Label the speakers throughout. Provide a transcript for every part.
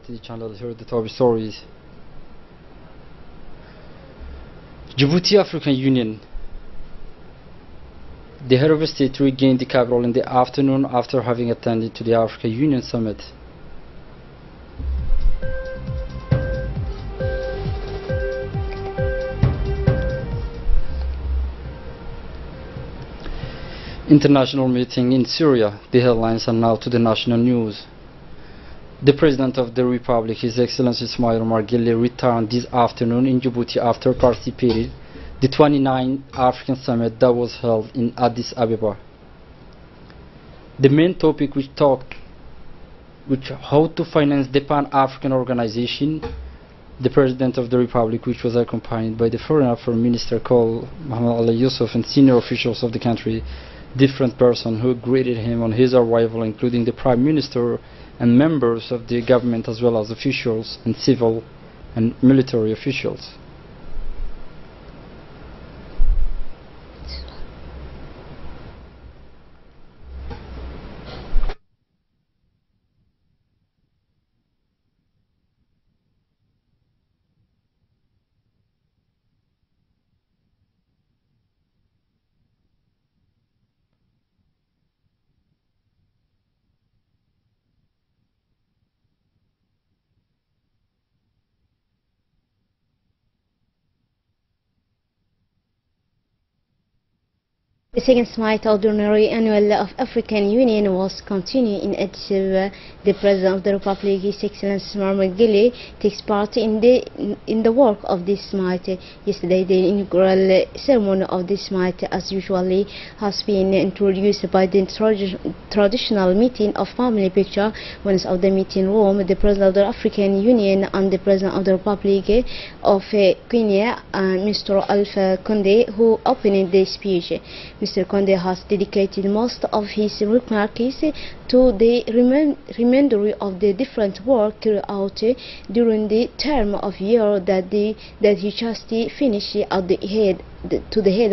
Speaker 1: Rtd channel. Here are the top stories. Djibouti African Union. The head of state regained the capital in the afternoon after having attended to the African Union summit. International meeting in Syria. The headlines are now to the national news. The President of the Republic, His Excellency Ismail Omar Guelleh, returned this afternoon in Djibouti after participating the 29th African Summit that was held in Addis Ababa. The main topic which how to finance the Pan-African organization. The President of the Republic, which was accompanied by the Foreign Affairs Minister called Mohammed Ali Yusuf and senior officials of the country, different persons who greeted him on his arrival, including the Prime Minister and members of the government, as well as officials and civil and military officials.
Speaker 2: The second Summit Ordinary Annual of African Union was continued in Addis Ababa. The President of the Republic, His Excellency Ismail Guelleh, takes part in the work of this summit. Yesterday, the inaugural ceremony of this summit, as usually, has been introduced by the traditional meeting of family picture. Once of the meeting room, the President of the African Union and the President of the Republic of Kenya, Mr. Alpha Conde, who opened the speech. Mr. Conde has dedicated most of his remarks to the remainder of the different work carried out during the term of year that he just finished at the head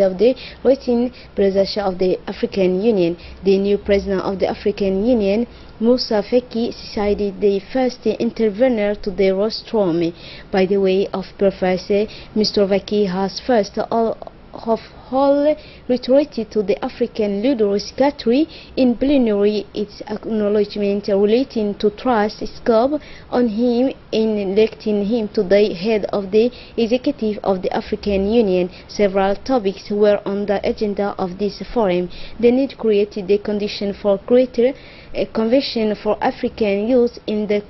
Speaker 2: of the routine presidency of the African Union. The new president of the African Union, Moussa Faki, decided the first intervener to the rostrum. By the way of preface, Mr. Faki has first reiterated to the African leaders gathering in plenary its acknowledgement relating to trust scope on him in electing him to the head of the executive of the African Union. Several topics were on the agenda of this forum. The need created the condition for greater convention for African youth in the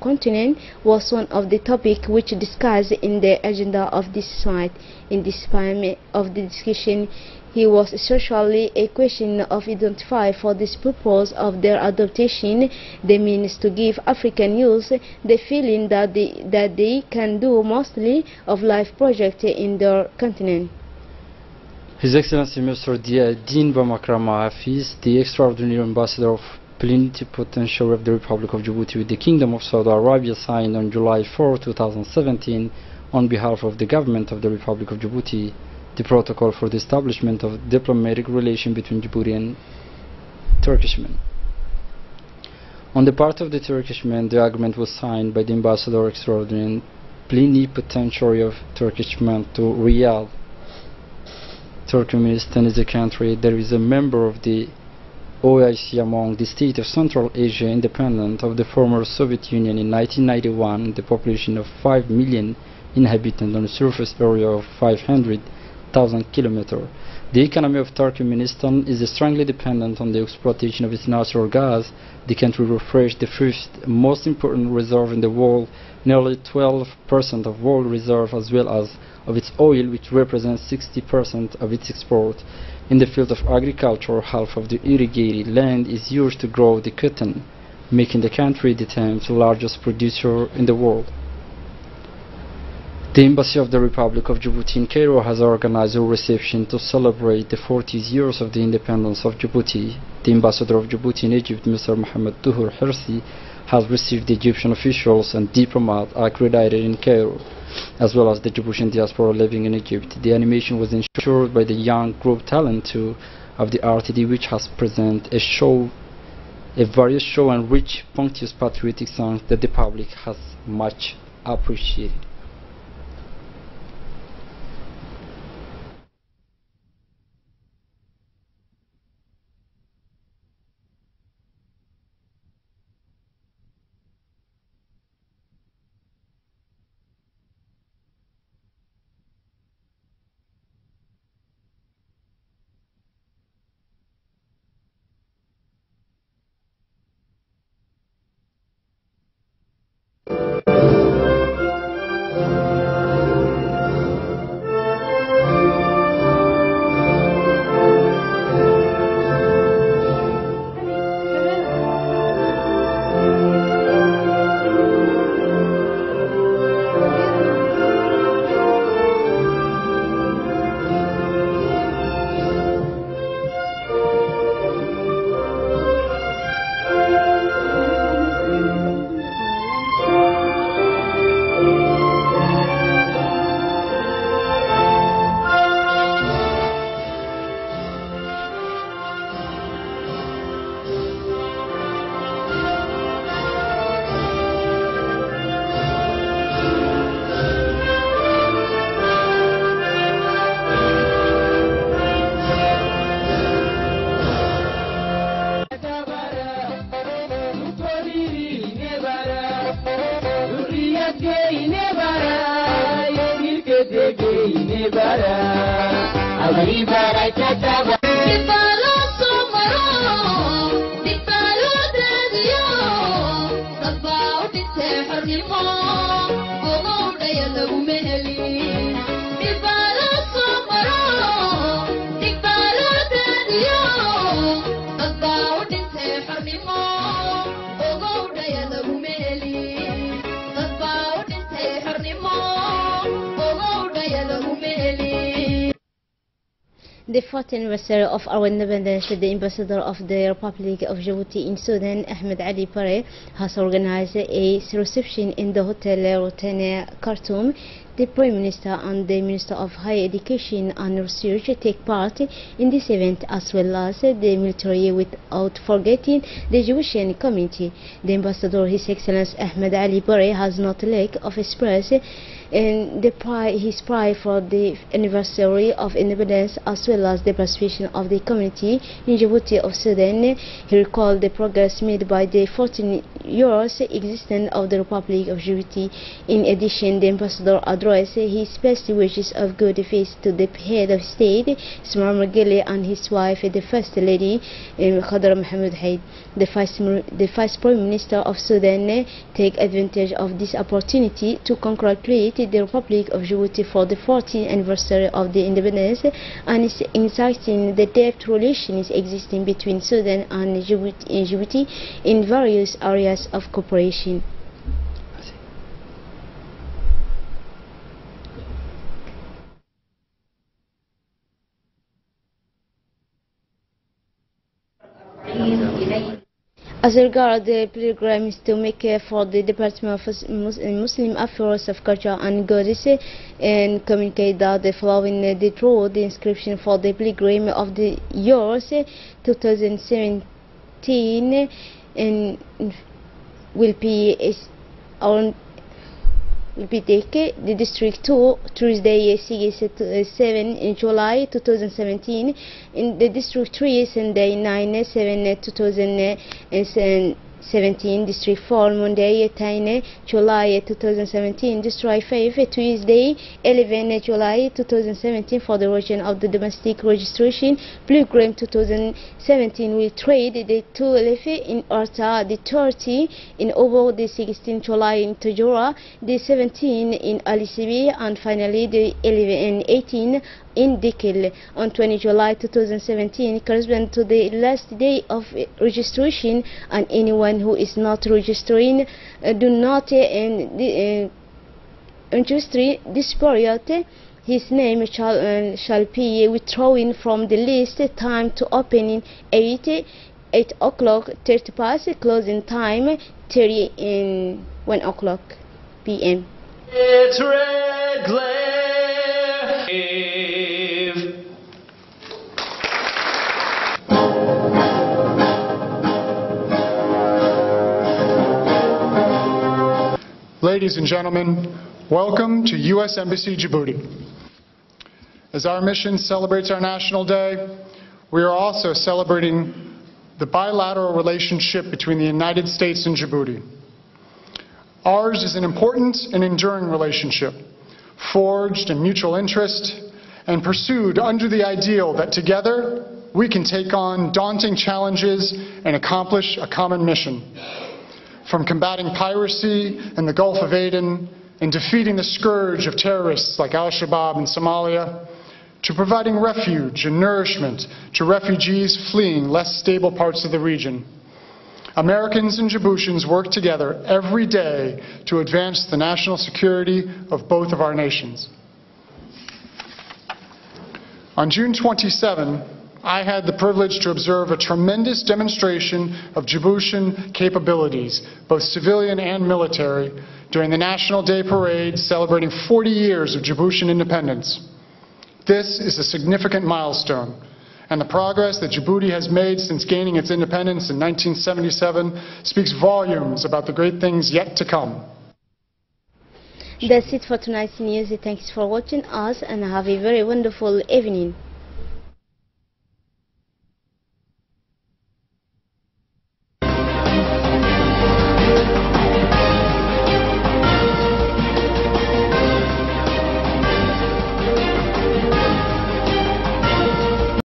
Speaker 2: continent was one of the topics which discussed in the agenda of this summit. In this time of the discussion, he was essentially a question of identify for this purpose of their adaptation the means to give African youth the feeling that they can do mostly of life project in their continent.
Speaker 1: His Excellency Mr. Dean Bamakrama Hafiz, the extraordinary ambassador of plenipotentiary of the Republic of Djibouti with the Kingdom of Saudi Arabia, signed on July 4, 2017, on behalf of the government of the Republic of Djibouti, the protocol for the establishment of diplomatic relation between Djibouti and Turkishmen. On the part of the Turkishmen, the agreement was signed by the Ambassador Extraordinary and Plenipotentiary of Turkishmen to Riyadh. Turkmenistan is a country that is a member of the OIC among the states of Central Asia, independent of the former Soviet Union in 1991, the population of 5 million inhabitants on a surface area of 500,000 kilometers. The economy of Turkmenistan is strongly dependent on the exploitation of its natural gas. The country refreshed the fifth most important reserve in the world, nearly 12% of world reserve, as well as of its oil, which represents 60% of its export. In the field of agriculture, half of the irrigated land is used to grow the cotton, making the country the 10th largest producer in the world. The Embassy of the Republic of Djibouti in Cairo has organized a reception to celebrate the 40 years of the independence of Djibouti. The Ambassador of Djibouti in Egypt, Mr. Mohammed Tuhur Hirsi, has received the Egyptian officials and diplomats accredited in Cairo, as well as the Djiboutian diaspora living in Egypt. The animation was ensured by the young group Talent 2 of the RTD, which has presented a a various show and rich, punctuous patriotic songs that the public has much appreciated.
Speaker 2: The 4th anniversary of our independence, the ambassador of the Republic of Djibouti in Sudan, Ahmed Ali Pare, has organized a reception in the Hotel Rotana, Khartoum. The Prime Minister and the Minister of Higher Education and Research take part in this event, as well as the military, without forgetting the Jewish community. The ambassador, His Excellency Ahmed Ali Pare, has not lack of express and his pride for the anniversary of independence, as well as the participation of the community in Djibouti of Sudan. He recalled the progress made by the 14 years existence of the Republic of Djibouti. In addition, the ambassador addressed his best wishes of good faith to the head of state, Ismail Margele, and his wife, the First Lady, Khadra Mohammed Haid. The Vice Prime Minister of Sudan take advantage of this opportunity to congratulate the Republic of Djibouti for the 14th anniversary of the independence, and is inciting the deep relations existing between Sudan and Djibouti in various areas of cooperation. As regards the pilgrims to Mecca for the Department of Muslim Affairs of Culture and Goddess, and communicate that the following the draw the inscription for the pilgrim of the years 2017 and will be on the District 2, Tuesday 7 in July 2017, in the District 3, Sunday 9/7 2017, District 4, Monday 10 July 2017, District 5, Tuesday 11 July 2017. For the region of the domestic registration, Pilgrim 2017 will trade the 12 in Orta, the 30 in Obo, the 16 July in Tajora, the 17 in Alisibi, and finally the 11 and 18 in Dikil. On 20 July 2017 corresponds to the last day of registration, and anyone who is not registering do not register this period, his name shall be withdrawn from the list. Time to opening 8 o'clock, 30 past, closing time 1 o'clock p.m.
Speaker 3: It's red glare.
Speaker 4: Ladies and gentlemen, welcome to U.S. Embassy Djibouti. As our mission celebrates our National Day, we are also celebrating the bilateral relationship between the United States and Djibouti. Ours is an important and enduring relationship, forged in mutual interest and pursued under the ideal that together we can take on daunting challenges and accomplish a common mission. From combating piracy in the Gulf of Aden and defeating the scourge of terrorists like Al-Shabaab in Somalia, to providing refuge and nourishment to refugees fleeing less stable parts of the region. Americans and Djiboutians work together every day to advance the national security of both of our nations. On June 27, I had the privilege to observe a tremendous demonstration of Djiboutian capabilities, both civilian and military, during the National Day Parade celebrating 40 years of Djiboutian independence. This is a significant milestone, and the progress that Djibouti has made since gaining its independence in 1977 speaks volumes about the great things yet to come.
Speaker 2: That's it for tonight's news. Thanks for watching us and have a very wonderful evening.